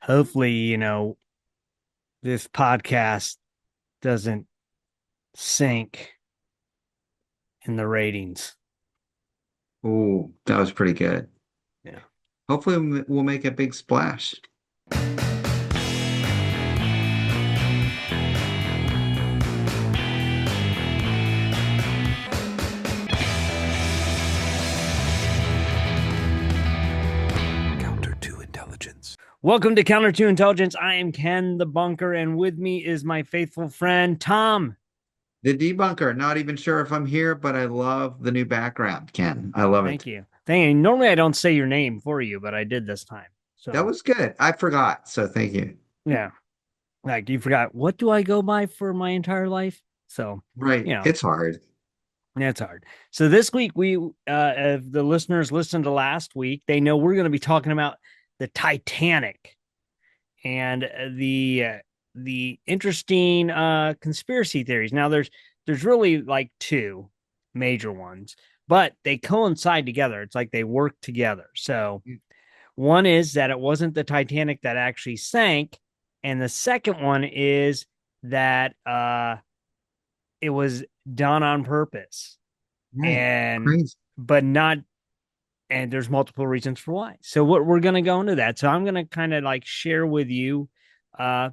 hopefully, this podcast doesn't sink in the ratings. Ooh, that was pretty good. Yeah. Hopefully, we'll make a big splash. Counter to intelligence. Welcome to Counter to Intelligence. I am Ken the Bunker, and with me is my faithful friend Tom. The debunker, not even sure if I'm here, but I love the new background, Ken. I love Thank it. you. Thank you. Normally I don't say your name for you, but I did this time. That So was good. I forgot, so thank you. yeah. Like you forgot what do I go by for my entire life? So, Right. you know, It's hard. that's hard. So this week if the listeners listened to last week, they know we're going to be talking about the Titanic and the interesting conspiracy theories. Now there's really like two major ones, but they coincide together. It's like they work together. So one is that it wasn't the Titanic that actually sank, and the second one is that it was done on purpose Right. and Crazy. but not, and there's multiple reasons for why. So what we're going to go into that. So I'm going to kind of like share with you uh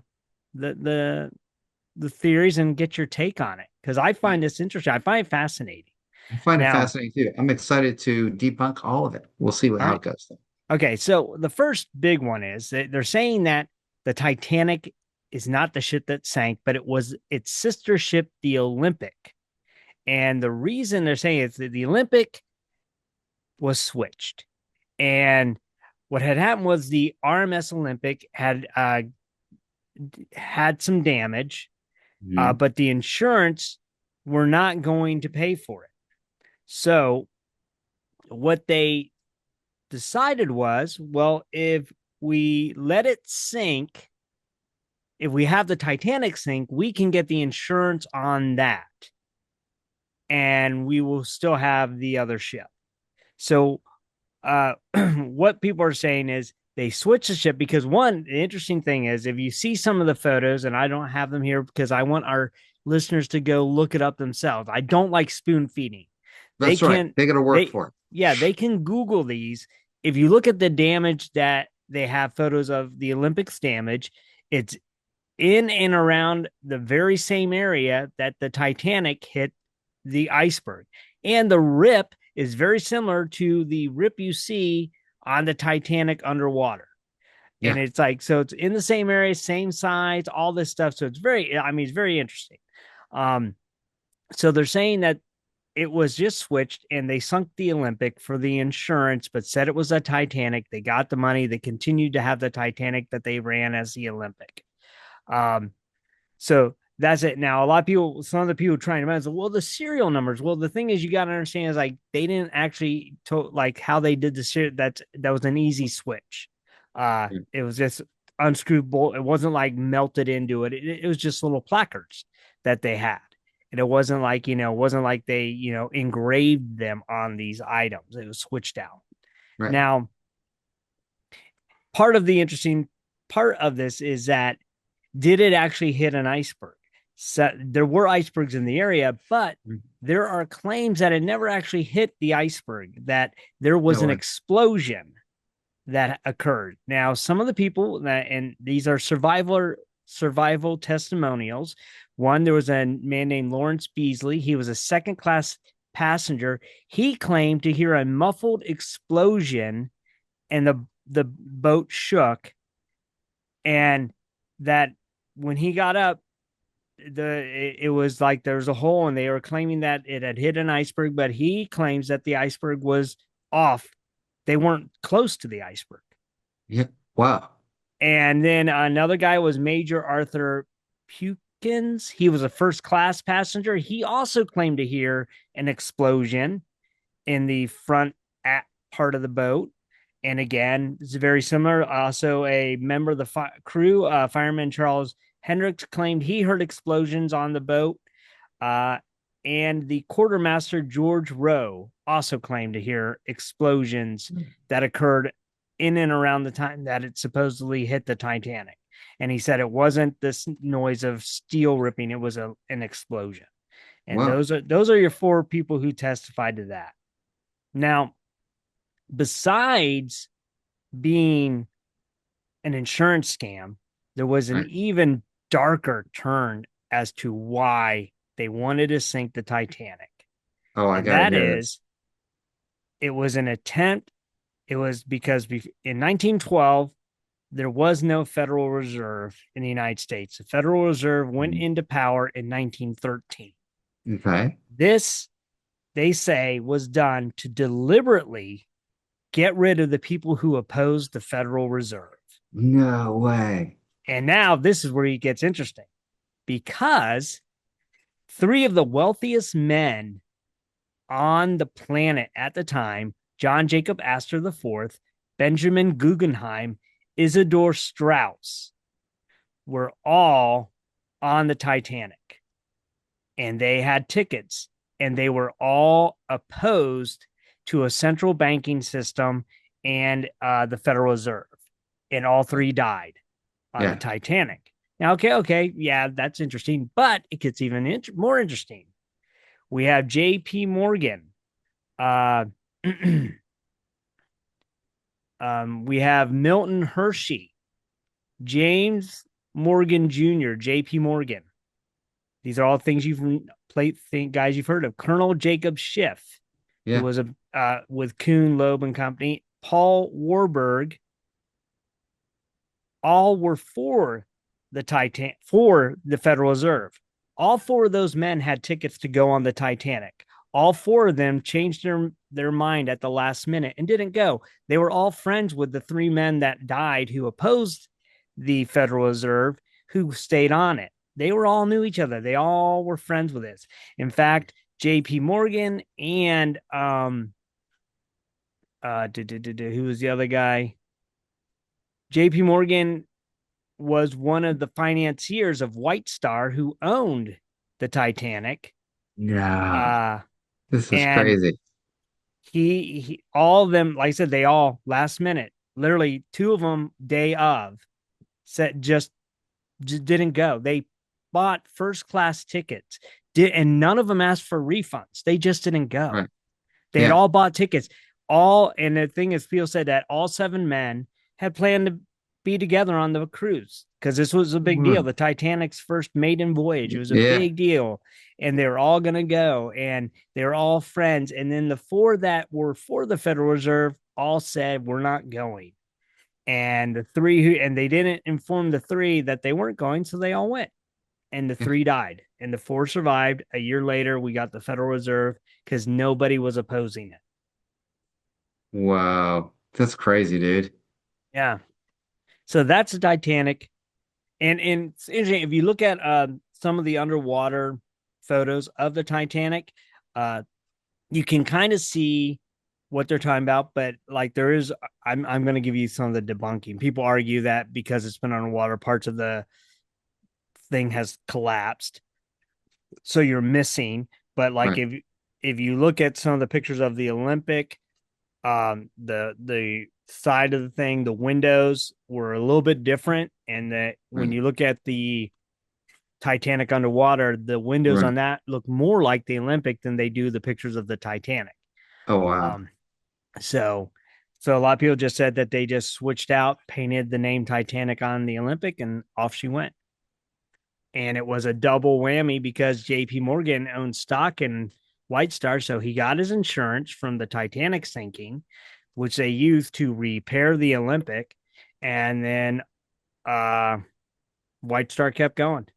the the theories and get your take on it because I find this interesting. I find it fascinating. I find it Now, fascinating too. I'm excited to debunk all of it. We'll see all how right. it goes, though. Okay, so the first big one is that they're saying that the Titanic is not the ship that sank, but it was its sister ship, the Olympic. And the reason they're saying is that the Olympic was switched. And what had happened was the RMS Olympic had some damage, Mhm. but the insurance were not going to pay for it. So what they decided was, well, if we let it sink, if we have the Titanic sink, we can get the insurance on that, and we will still have the other ship. So what people are saying is they switch the ship because one, the interesting thing is if you see some of the photos, and I don't have them here because I want our listeners to go look it up themselves. I don't like spoon feeding. They That's right. can They got to work they for it. yeah, they can Google these. If you look at the damage that they have photos of the Olympics damage, it's in and around the very same area that the Titanic hit the iceberg. And the rip is very similar to the rip you see on the Titanic underwater. And Yeah. it's like, so it's in the same area, same size, all this stuff. So it's very, I mean, it's very interesting. Um, so they're saying that it was just switched and they sunk the Olympic for the insurance, but said it was a Titanic. They got the money. They continued to have the Titanic that they ran as the Olympic. Um, so that's it. Now, a lot of people, some of the people trying to mention, well, the serial numbers. Well, the thing is, you got to understand is like they didn't actually like how they did the serial. That was an easy switch. It was just unscrewed bolt. It wasn't like melted into it. It was just little placards that they had. And it wasn't like, it wasn't like they, engraved them on these items. It was switched out. Right. Now, part of the interesting part of this is that did it actually hit an iceberg? So there were icebergs in the area, but Mhm. there are claims that it never actually hit the iceberg, that there was No an way. explosion that occurred. Now, some of the people that, and these are survival testimonials. One, there was a man named Lawrence Beasley. He was a second class passenger. He claimed to hear a muffled explosion and the boat shook, and that when he got up, it was like there was a hole, and they were claiming that it had hit an iceberg, but he claims that the iceberg was off. They weren't close to the iceberg. Yeah. Wow. And then another guy was Major Arthur Pukins. He was a first class passenger. He also claimed to hear an explosion in the front part of the boat. And again, it's very similar. Also, a member of the crew, fireman Charles Hendricks, claimed he heard explosions on the boat. Uh, and the quartermaster George Rowe also claimed to hear explosions that occurred in and around the time that it supposedly hit the Titanic. And he said it wasn't this noise of steel ripping, it was an explosion. And Whoa. those are your four people who testified to that. Now, besides being an insurance scam, there was an Right. even darker turn as to why they wanted to sink the Titanic. Oh, I And gotta that hear this. is, it was an attempt. It was because in 1912, there was no Federal Reserve in the United States. The Federal Reserve went Mhm. into power in 1913. Okay. This, they say, was done to deliberately get rid of the people who opposed the Federal Reserve. No way. And now this is where it gets interesting because three of the wealthiest men on the planet at the time, John Jacob Astor IV, Benjamin Guggenheim, Isidor Straus, were all on the Titanic and they had tickets and they were all opposed to a central banking system and the Federal Reserve. And all three died on the Yeah. Titanic. Now, okay, yeah, that's interesting, but it gets even more interesting. We have J.P. Morgan. Uh, we have Milton Hershey, James Morgan Jr., J.P. Morgan. These are all things guys you've heard of. Colonel Jacob Schiff, who Yeah. was with Kuhn, Loeb and Company. Paul Warburg, all were for the Federal Reserve. All four of those men had tickets to go on the Titanic. All four of them changed their mind at the last minute and didn't go. They were all friends with the three men that died who opposed the Federal Reserve, who stayed on it. They were all knew each other. They all were friends with this. In fact, J.P. Morgan and who was the other guy? J.P. Morgan was one of the financiers of White Star who owned the Titanic. No. Uh, This is and crazy. he all of them, like I said, they all last minute, literally two of them day of, said just didn't go. They bought first class tickets, and none of them asked for refunds. They just didn't go. Right. They had Yeah. all bought tickets. And the thing is, people said that all seven men had planned to be together on the cruise because this was a big deal. Mm. The Titanic's first maiden voyage. It was a Yeah. big deal. And they were all going to go and they were all friends. And then the four that were for the Federal Reserve all said, we're not going. And the three and they didn't inform the three that they weren't going. So they all went and the Yeah. three died and the four survived. A year later, we got the Federal Reserve because nobody was opposing it. Wow. That's crazy, dude. Yeah. So that's the Titanic. And it's interesting if you look at some of the underwater photos of the Titanic, uh, you can kind of see what they're talking about. But like there is, I'm going to give you some of the debunking. People argue that because it's been underwater, parts of the thing has collapsed, so you're missing. But like Right. if you look at some of the pictures of the Olympic, the side of the thing, the windows were a little bit different, and that when Right. you look at the Titanic underwater, the windows Right. on that look more like the Olympic than they do the pictures of the Titanic. Oh, wow. Um, so so a lot of people just said that they just switched out, painted the name Titanic on the Olympic, and off she went. And it was a double whammy because J.P. Morgan owned stock in White Star, so he got his insurance from the Titanic sinking, which they used to repair the Olympic, and then uh, White Star kept going.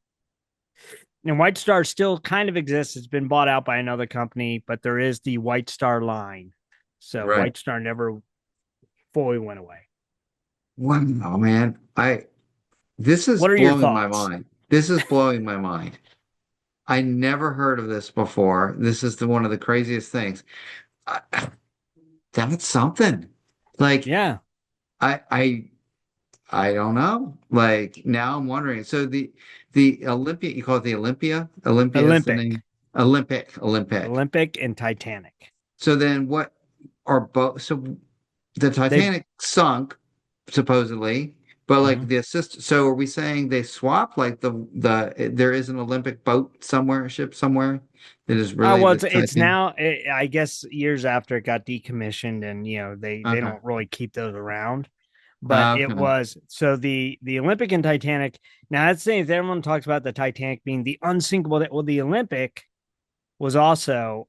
And White Star still kind of exists. It's been bought out by another company, but there is the White Star line. So Right. White Star never fully went away. Wow, man. This is What are your blowing my thoughts? mind. This is blowing my mind. I never heard of this before. This is one of the craziest things. I, that's something. Like Yeah, I I I don't know. Like now I'm wondering. So the Olympia, you call it the Olympia? Olympia is the Olympic, name. Olympic. Olympic, and Titanic. So then what are both? So the They Titanic sunk supposedly, but like Mhm. the assist. So are we saying they swap like there is an Olympic boat somewhere, a ship somewhere that is really Well, the it's Titanic? now. I guess years after it got decommissioned, and they Okay. don't really keep those around. But it Okay. was so the Olympic and Titanic. Now that's the thing. Everyone talks about the Titanic being the unsinkable. Well, the Olympic was also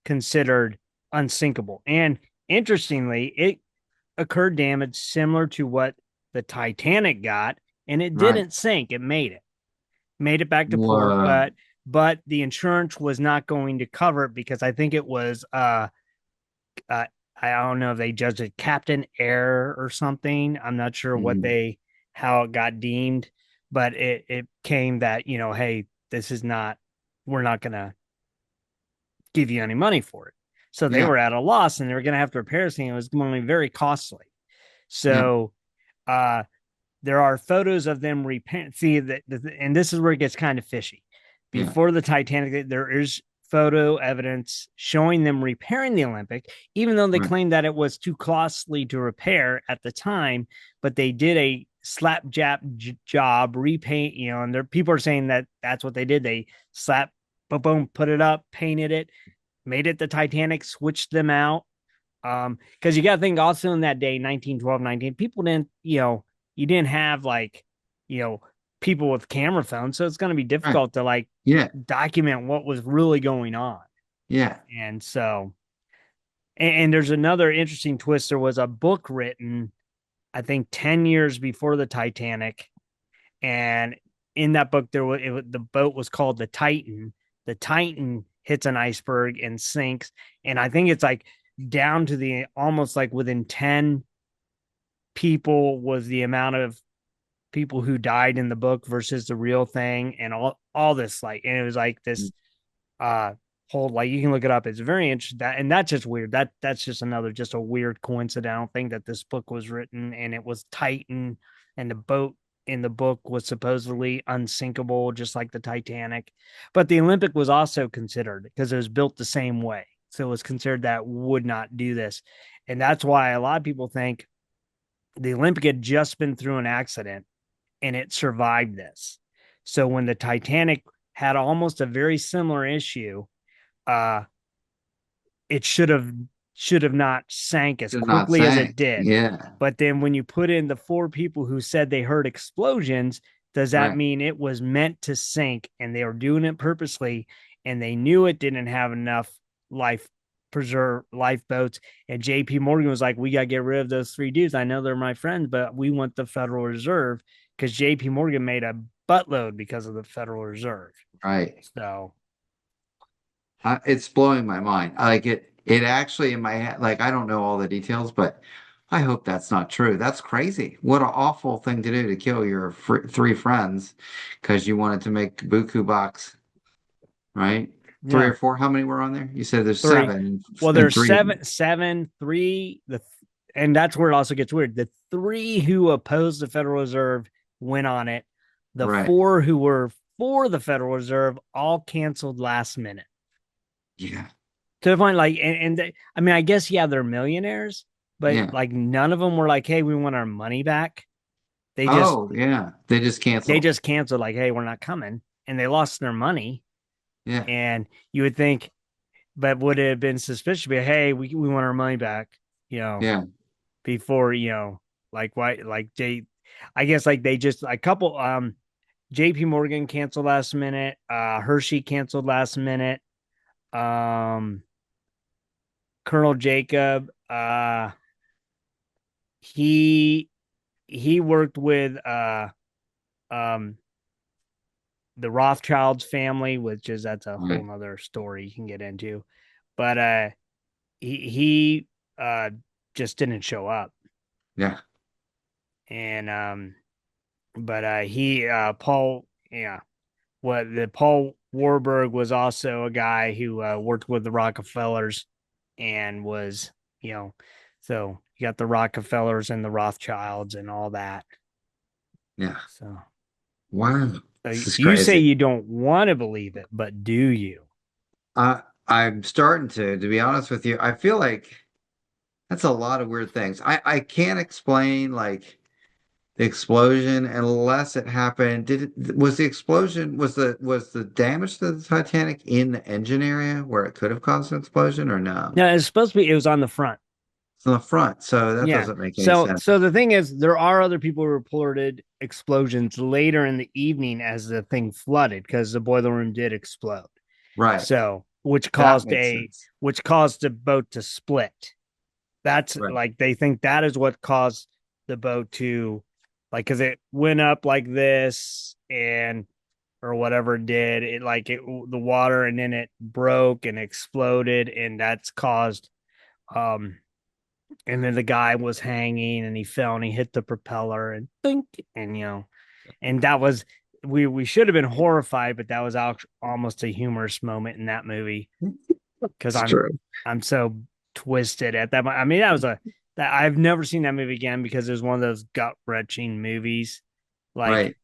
considered unsinkable, and interestingly, it occurred damage similar to what the Titanic got, and it Right. didn't sink. It made it back to port, Whoa. but the insurance was not going to cover it because I think it was uh I don't know if they judged it captain error or something. I'm not sure what Mhm. they how it got deemed, but it came that, hey, this is not we're not gonna give you any money for it. So they Yeah. were at a loss and they were gonna have to repair this thing. It was going to be very costly. Yeah. So uh there are photos of them repair. See that, and this is where it gets kind of fishy. Yeah. Before the Titanic, there is photo evidence showing them repairing the Olympic, even though they Right. claimed that it was too costly to repair at the time. But they did a slapjap job repaint, and there people are saying that that's what they did. They slap, boom, boom, put it up, painted it, made it the Titanic, switched them out. Because you got to think also in that day, 1912, 19, people didn't, you didn't have like, you know, people with camera phones. So it's going to be Right. difficult to like Yeah. document what was really going on. Yeah. And so, and there's another interesting twist. There was a book written, I think, 10 years before the Titanic. And in that book, the boat was called the Titan. The Titan hits an iceberg and sinks. And I think it's like down to the almost like within 10 people was the amount of people who died in the book versus the real thing, and all this, like, and it was like this uh whole, like, you can look it up. It's very interesting. And that's just weird. That's just another, just a weird coincidental thing that this book was written and it was Titan, and the boat in the book was supposedly unsinkable just like the Titanic. But the Olympic was also considered because it was built the same way, so it was considered that would not do this. And that's why a lot of people think the Olympic had just been through an accident and it survived this. So when the Titanic had almost a very similar issue, uh, it should have not sank as Did not quickly as it sank. did. Yeah. But then when you put in the four people who said they heard explosions, does that Right. mean it was meant to sink and they were doing it purposely and they knew it didn't have enough life preserve lifeboats? And JP Morgan was like, we got to get rid of those three dudes. I know they're my friends, but we want the Federal Reserve, because JP Morgan made a buttload because of the Federal Reserve. Right. So It's blowing my mind. Like it actually in my head, like I don't know all the details, but I hope that's not true. That's crazy. What an awful thing to do to kill your fr three friends because you wanted to make buku box, right? Three yeah, or four. How many were on there? You said there's three. seven Well, and there's three of them. seven, three. And that's where it also gets weird. The three who opposed the Federal Reserve went on it. The Right. four who were for the Federal Reserve all canceled last minute. Yeah. To the point, like, and I mean, I guess yeah, they're millionaires, but Yeah. like none of them were like, "Hey, we want our money back." They just Oh, yeah. They just they canceled. just canceled, like, "Hey, we're not coming," and they lost their money. Yeah. And you would think, but would it have been suspicious to be, "Hey, we want our money back," you know, Yeah. before, like why, like I guess like they just a couple JP Morgan canceled last minute, Hershey canceled last minute, um Colonel Jacob, he he worked with um the Rothschilds family, which is that's a whole Right. nother story you can get into. But he just didn't show up. Yeah. And but he Paul, yeah, what the Paul Warburg was also a guy who worked with the Rockefellers and was, you know, so you got the Rockefellers and the Rothschilds and all that. Yeah. So Wow. This is you say crazy. you don't want to believe it, but do you? I'm starting to be honest with you. I feel like That's a lot of weird things. I can't explain like the explosion unless it happened. Was the explosion was the damage to the Titanic in the engine area where it could have caused an explosion or no? No, it's supposed to be. It was on the front. It's on the front, so that Yeah. doesn't make any So sense. the thing is, there are other people who reported explosions later in the evening as the thing flooded because the boiler room did explode. Right. So That makes sense. which caused the boat to split. That's Right. like they think that is what caused the boat to like because it went up like this and or whatever it did it like it the water and then it broke and exploded and that's caused um and then the guy was hanging and he fell and he hit the propeller and think and and that was we should have been horrified but that was almost a humorous moment in that movie because It's true. I'm so twisted at that. I mean, that was a that I've never seen that movie again because it was one of those gut wrenching movies. Like, Right.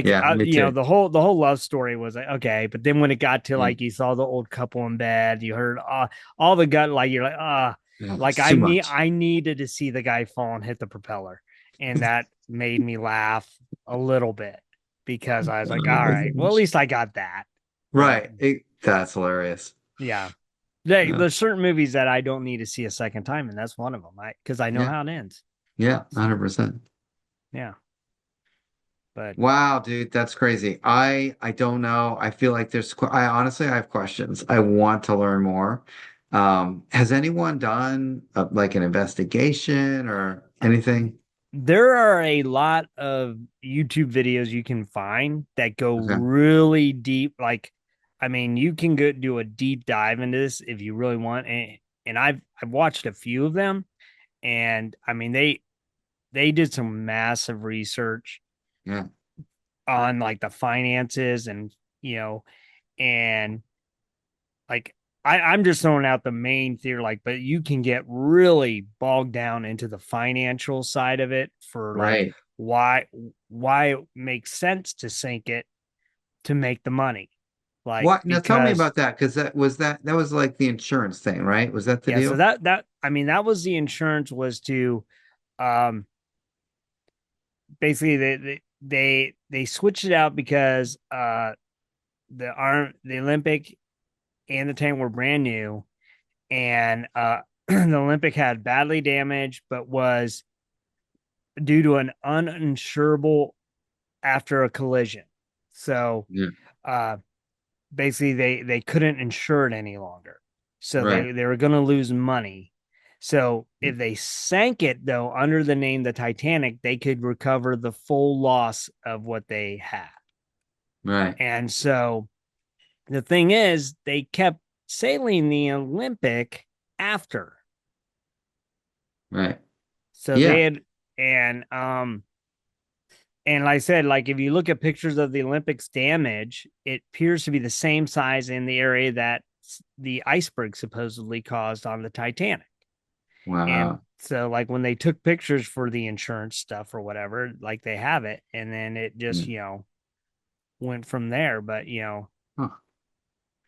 Yeah, me too. the whole love story was like okay, but then when it got to Yeah. like you saw the old couple in bed, you heard all the gut like you're like Yeah, like it's too much. I needed to see the guy fall and hit the propeller, and that made me laugh a little bit because I was like, Oh all my right, well at gosh. least I got that, but Right. That's hilarious. yeah. Yeah. There's certain movies that I don't need to see a second time, and that's one of them. Because I know Yeah. how it ends. Yeah. 100%. Yeah, but Wow, dude, that's crazy. I don't know. I feel like I honestly I have questions. I want to learn more. Has anyone done like an investigation or anything? there are a lot of YouTube videos you can find that go Okay. really deep. Like, I mean, you can go do a deep dive into this if you really want. And I've watched a few of them, and I mean they did some massive research Yeah. on like the finances and you know and like I'm just throwing out the main theory, like, but you can get really bogged down into the financial side of it for like Right. why why it makes sense to sink it to make the money. Like What? Now tell me because about that because that was like the insurance thing, right? Was that the yeah, so deal? that I mean that was the insurance was to um basically they switched it out because the Olympic and the tank were brand new and the Olympic had badly damaged, but was due to an uninsurable after a collision. So Yeah. uh, basically, they couldn't insure it any longer. So Right. they were going to lose money. So if they sank it though under the name the Titanic, they could recover the full loss of what they had. Right. And so the thing is, they kept sailing the Olympic after. Right. So they Yeah. had and um and like I said, like if you look at pictures of the Olympics damage, it appears to be the same size in the area that the iceberg supposedly caused on the Titanic. And Wow. so like when they took pictures for the insurance stuff or whatever, like they have it and then it Yeah. just, went from there, but Huh.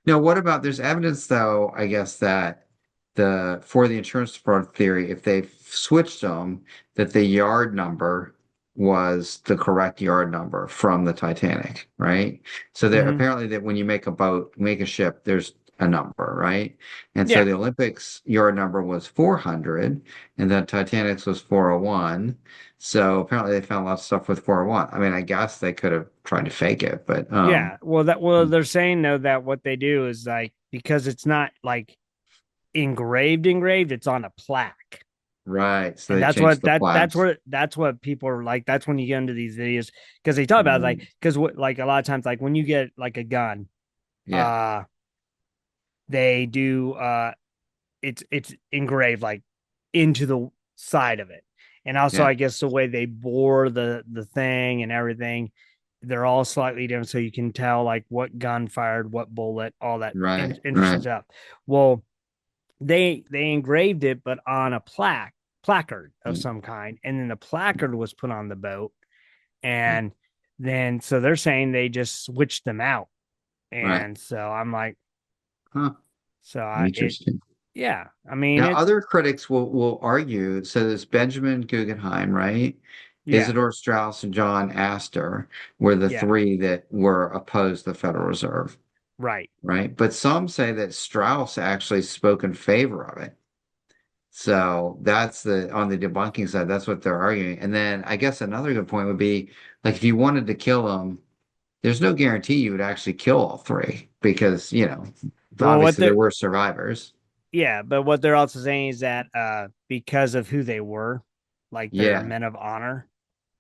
Now, what about there's evidence though, I guess that the for the insurance fraud theory, if they switched them, that the yard number was the correct yard number from the Titanic, right? So there mhm. apparently that when you make a boat, make a ship, there's a number, right? And so Yeah. the Olympics yard number was 400 and then Titanic's was 401. So apparently they found a lot of stuff with 401. I mean, I guess they could have tried to fake it, but Yeah. Well they're saying though that what they do is like because it's not like engraved, it's on a plaque. right. So And they that's changed what the flags. that's what people are like. That's when you get into these videos because they talk about it, like Mm, because what like a lot of times like when you get like a gun, yeah. uh, they do it's engraved like into the side of it, and also Yeah. I guess the way they bore the thing and everything, they're all slightly different, so you can tell like what gun fired what bullet, all that Right. interesting Right. stuff. Well, they engraved it, but on a placard of Mm, some kind, and then the placard was put on the boat, mm, and then so they're saying they just switched them out, right. and so I'm like, Huh. so I it Interesting. Yeah. I mean, Now, it's, other critics will argue. So there's Benjamin Guggenheim, right? yeah, Isidore Straus and John Astor were the yeah, three that were opposed to the Federal Reserve, right. right? But some say that Strauss actually spoke in favor of it. So that's the on the debunking side, that's what they're arguing. And then I guess another good point would be like if you wanted to kill them, there's no guarantee you would actually kill all three because, Well, what obviously there they're, were survivors. yeah, but what they're also saying is that because of who they were, like they're Yeah. men of honor,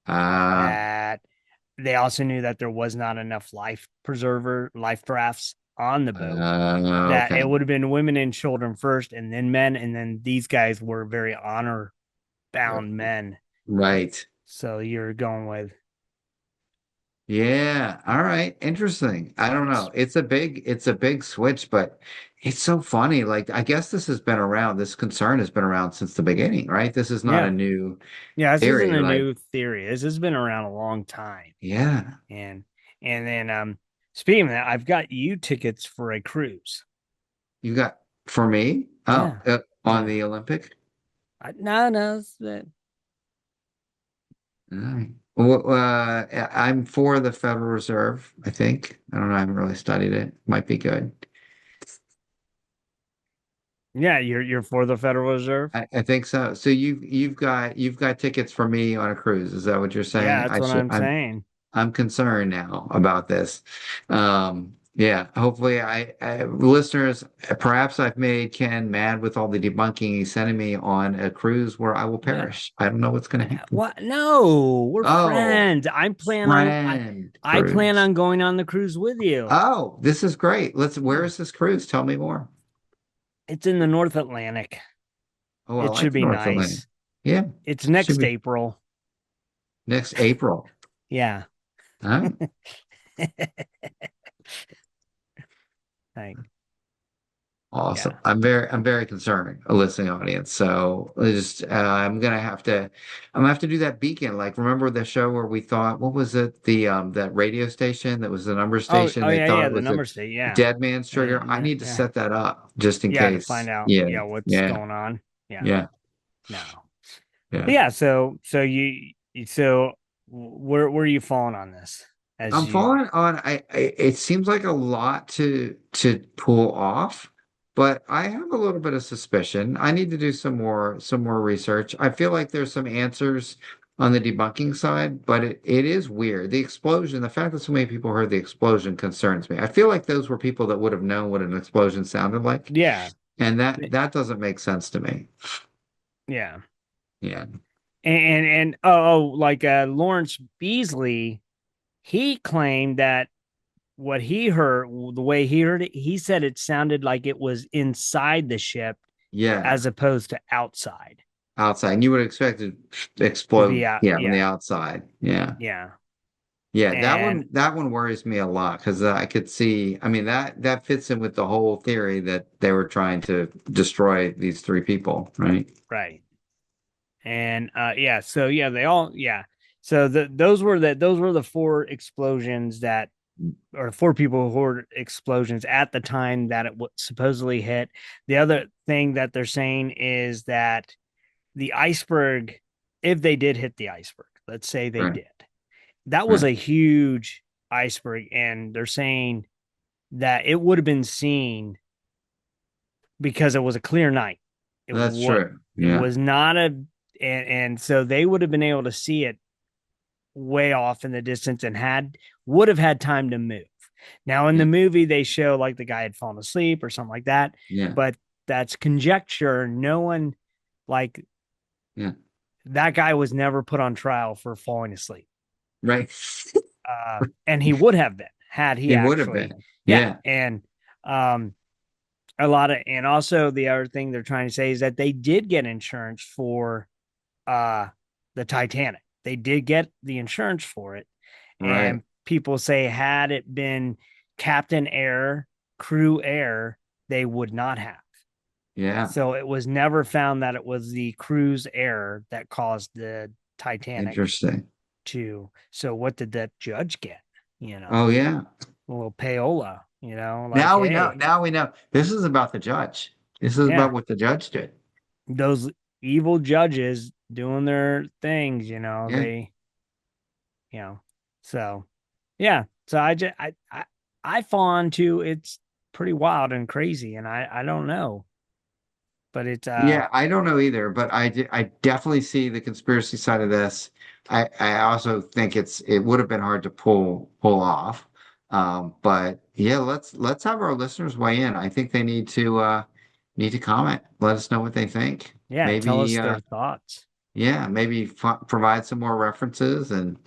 Uh, that they also knew that there was not enough life drafts on the boat, that okay. it would have been women and children first and then men. And then these guys were very honor bound men. Right. So you're going with, Yeah. All right. Interesting. I don't know. It's a big switch, but it's so funny. Like, I guess this has been around, this concern has been around since the beginning, right? This is not a yeah, new yeah, this isn't theory. a Like, new theory. This has been around a long time. yeah, And, and then, speaking of that, I've got you tickets for a cruise. you got for me? Oh, Yeah. on Yeah. the Olympic? No, no. All right. Well, I'm for the Federal Reserve, I think. I don't know. I haven't really studied it. Might be good. Yeah, you're for the Federal Reserve. I think so. So you've got tickets for me on a cruise. Is that what you're Yeah, saying? that's what I'm saying. I'm concerned now about this. Yeah, hopefully listeners, perhaps I've made Ken mad with all the debunking he's sending me on a cruise where I will Yeah. perish. I don't know what's going to happen. What? No, we're Oh, friends. friend I plan cruise. on going on the cruise with you. Oh, this is great. Where is this cruise? Tell me more. It's in the North Atlantic. Oh, I It should like the be North Atlantic. nice. Yeah, It's should next be April. next April. Yeah. Huh? Like, Awesome. yeah. I'm very concerned, a listening audience. So I'm gonna have to do that beacon. Like, remember the show where we thought, what was it? That radio station that was the number station. Oh They yeah, thought yeah. it The was a number state. Yeah. dead man's trigger. I need to Yeah. set that up just in Yeah. To find case. out. Yeah, Yeah. What's yeah, going on. Yeah. yeah, No. yeah. Yeah. So where are you falling on this? As I'm you, falling on it seems like a lot to pull off, but I have a little bit of suspicion. I need to do some more research. I feel like there's some answers on the debunking side, but it is weird. The explosion, the fact that so many people heard the explosion concerns me. I feel like those were people that would have known what an explosion sounded like, yeah. and that doesn't make sense to me. Yeah. Yeah. And like Lawrence Beasley, he claimed that what he heard, the way he heard it, he said it sounded like it was inside the ship Yeah. as opposed to outside. Outside. And you would expect it to To be explode, out, yeah, on the yeah, outside. Yeah. yeah, Yeah, that and one that one worries me a lot because I could see, I mean that fits in with the whole theory that they were trying to destroy these three people, right? right, and yeah, so yeah, they all yeah, so those were the four explosions that, or four people who heard explosions at the time that it supposedly hit. The other thing that they're saying is that the iceberg, if they did hit the iceberg, let's say they Right, did, that was right. a huge iceberg, and they're saying that it would have been seen because it was a clear night. It That's what true. it Yeah, was not a, and so they would have been able to see it way off in the distance and would have had time to move. Now in yeah, the movie they show like the guy had fallen asleep or something like that, yeah, but that's conjecture. No one, like, yeah. that guy was never put on trial for falling asleep. Right. And he would have been had he He would have actually, been. yeah. Yeah, And a lot of, and also the other thing they're trying to say is that they did get insurance for uh the Titanic. They did get the insurance for it. right. And people say had it been captain error, crew error, they would not have. Yeah. So it was never found that it was the crew's error that caused the Titanic Interesting. to. So what did that judge get? You know, Oh yeah. a little payola, like, Now we know. hey, Now we know. This is about the judge. This is Yeah. about what the judge did. Those evil judges doing their things, you know, Yeah. they, you know, so yeah. So I fall on to it's pretty wild and crazy. And I don't know, but it's, Yeah, I don't know either, but I definitely see the conspiracy side of this. I also think it would have been hard to pull off. But yeah, let's have our listeners weigh in. I think they need to comment. Let us know what they think. yeah, tell Maybe us their thoughts. yeah, maybe f provide some more references. And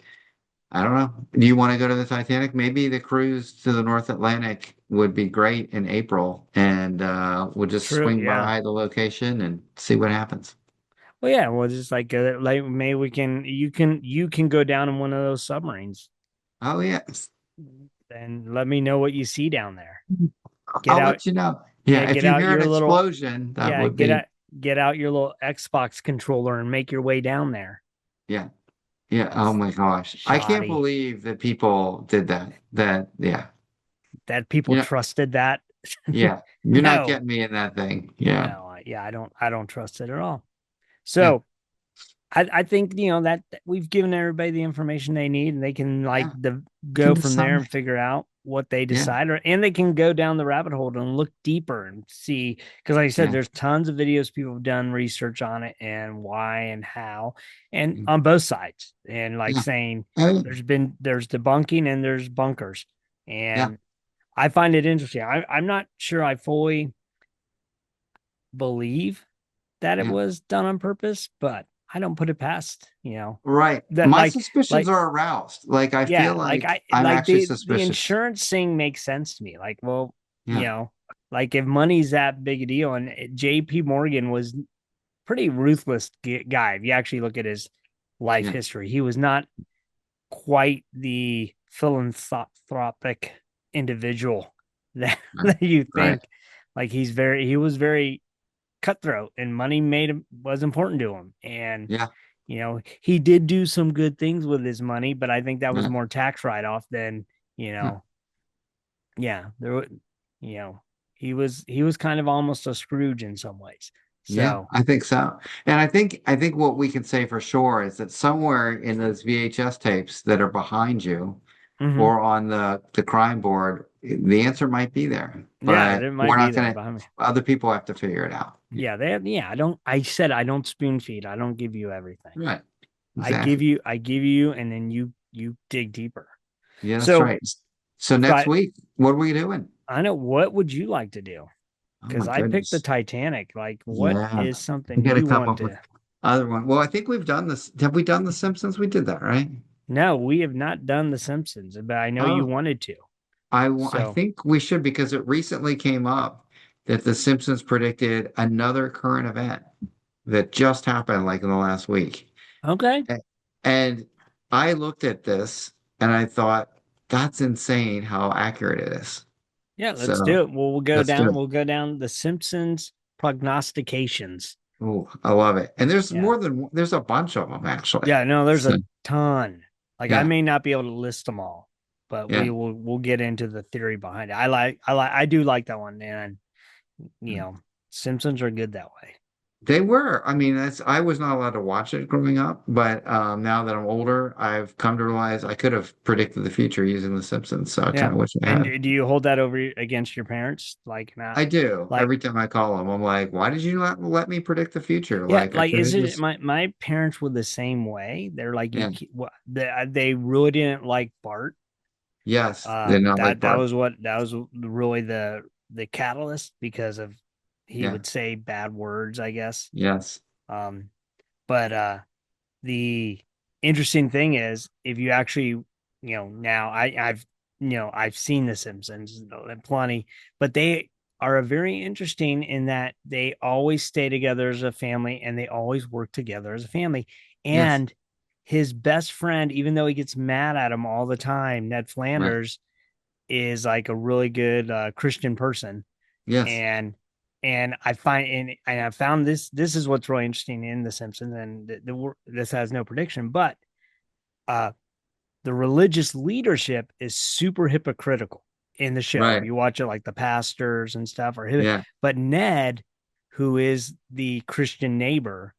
I don't know. Do you want to go to the Titanic? Maybe the cruise to the North Atlantic would be great in April, and we'll just True. swing Yeah. by the location and see what happens. Well, yeah, well, just like maybe you can go down in one of those submarines Oh yes. and let me know what you see down there. Get I'll out, let you know. yeah, Yeah, if you hear an explosion, that would get be out, get out your little Xbox controller and make your way down there. yeah. Yeah. Oh That's my gosh. I can't shoddy believe that people did that. That yeah. that people You know, trusted that. yeah. You're not No, getting me in that thing. Yeah. no, yeah, I don't trust it at all. Yeah. So I think that we've given everybody the information they need, and they can like Yeah. go Can from there and decide. figure out what they Yeah. decide, and they can go down the rabbit hole and look deeper and see. Because, like I said, Yeah. there's tons of videos people have done research on it and why and how, and Yeah. on both sides, and like Yeah. saying Oh, there's debunking and there's bunkers, yeah. and I find it interesting. I'm not sure I fully believe that it Yeah. was done on purpose, but I don't put it past, Right. that My like suspicions like are aroused. Like I feel yeah, like like I I'm like actually the suspicious. insurance thing makes sense to me. Like, well, you Yeah. know, like if money's that big a deal, and JP Morgan was pretty ruthless guy. If you actually look at his life Yeah. history, he was not quite the philanthropic individual that, Right. that you Right. think. Like he was very cutthroat, and money made him was important to him. And Yeah. he did do some good things with his money, but I think that was Yeah. more tax write off than, you Huh. know, yeah, you know, he was kind of almost a Scrooge in some ways. Yeah, So, I think so. And I think what we can say for sure is that somewhere in those VHS tapes that are behind you mhm. or on the crime board, the answer might be there, Yeah, but it might we're be not there gonna, behind me. other people have to figure it out. Yeah. Yeah, yeah, I don't spoon feed. I don't give you everything. Right. Exactly. I give you, and then you dig deeper. Yeah, that's So, right. So so next week, what are we doing? I know, what would you like to do? Oh Because my I picked the goodness. Titanic. Like, what Yeah. is We something got to you come want up with to? other one. Well, I think we've done this. Have we done The Simpsons? We did that, right? No, we have not done The Simpsons, but I know you Oh, wanted to. I So, think we should because it recently came up that The Simpsons predicted another current event that just happened like in the last week. okay. A- And I looked at this and I thought, that's insane how accurate it is. Yeah, let's So do it. Well, let's do it. we'll go down The Simpsons prognostications. Oh, I love it. And there's Yeah. more than there's a bunch of them actually. Yeah, no, there's So a ton. Like, I yeah, may not be able to list them all, but yeah. we'll get into the theory behind it. I do like that one, and Simpsons are good that way. They were. I mean, I was not allowed to watch it growing up, but now that I'm older, I've come to realize I could have predicted the future using The Simpsons. So I Yeah. kind of wish I And had. do you hold that over against your parents? Like, not I do. like, Every time I call them, I'm like, "Why did you not let me predict the future? yeah, Like I like, could is have it just." my parents were the same way. They're like, Yeah. they really didn't like Bart. Yes. They're not like That Bart. was that was really the catalyst, because of he Yeah. would say bad words, I guess. Yes. Um, but the interesting thing is, if you actually, now I've seen The Simpsons plenty, but they are very interesting in that they always stay together as a family, and they always work together as a family. Yes. And his best friend, even though he gets mad at him all the time, Ned Right. Flanders, is like a really good Christian person. Yes. And I find, and I found this is what's really interesting in The Simpsons, and this has no prediction, but uh the religious leadership is super hypocritical in the show. If Right. you watch it, like the pastors and stuff are, Yeah. but Ned who is the Christian neighbor,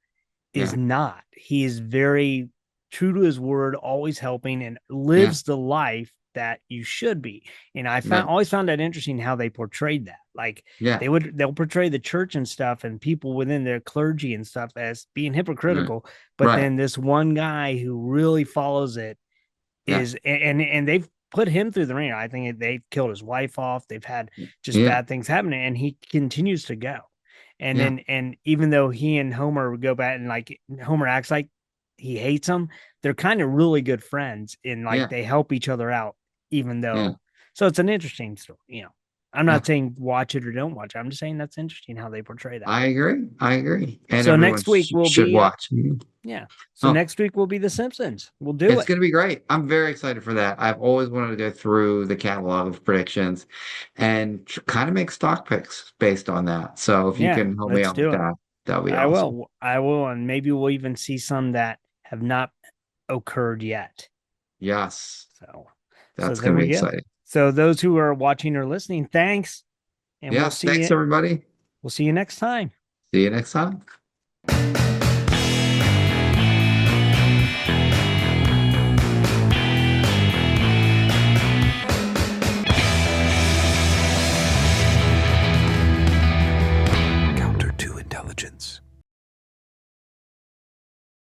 is Yeah. not. He is very true to his word, always helping, and Yeah. lives the life that you should be. And I Right. always found that interesting how they portrayed that. Like Yeah. they'll portray the church and stuff and people within their clergy and stuff as being Right. hypocritical, but Right. then this one guy who really follows it Yeah. is, and they've put him through the ringer. I think they've killed his wife off. They've had just Yeah. bad things happening, and he continues to go. And Yeah. then, and even though he and Homer go back and like Homer acts like he hates him, they're kind of really good friends and like Yeah. they help each other out, even Yeah. though. So it's an interesting story. I'm Yeah. not saying watch it or don't watch it. I'm just saying that's interesting how they portray that. I agree. I agree. And So everyone next week will should be watch. yeah. So Oh, next week will be The Simpsons. We'll do it's it. going to be great. I'm very excited for that. I've always wanted to go through the catalog of predictions and kind of make stock picks based on that. So if you Yeah, can help me let's out with do it. that, that would be I awesome. will. I will, and maybe we'll even see some that have not occurred yet. Yes, So, so that's there going to be we go. exciting. So those who are watching or listening, thanks, and we'll Yes, see thanks you. everybody. We'll see you next time. See you next time.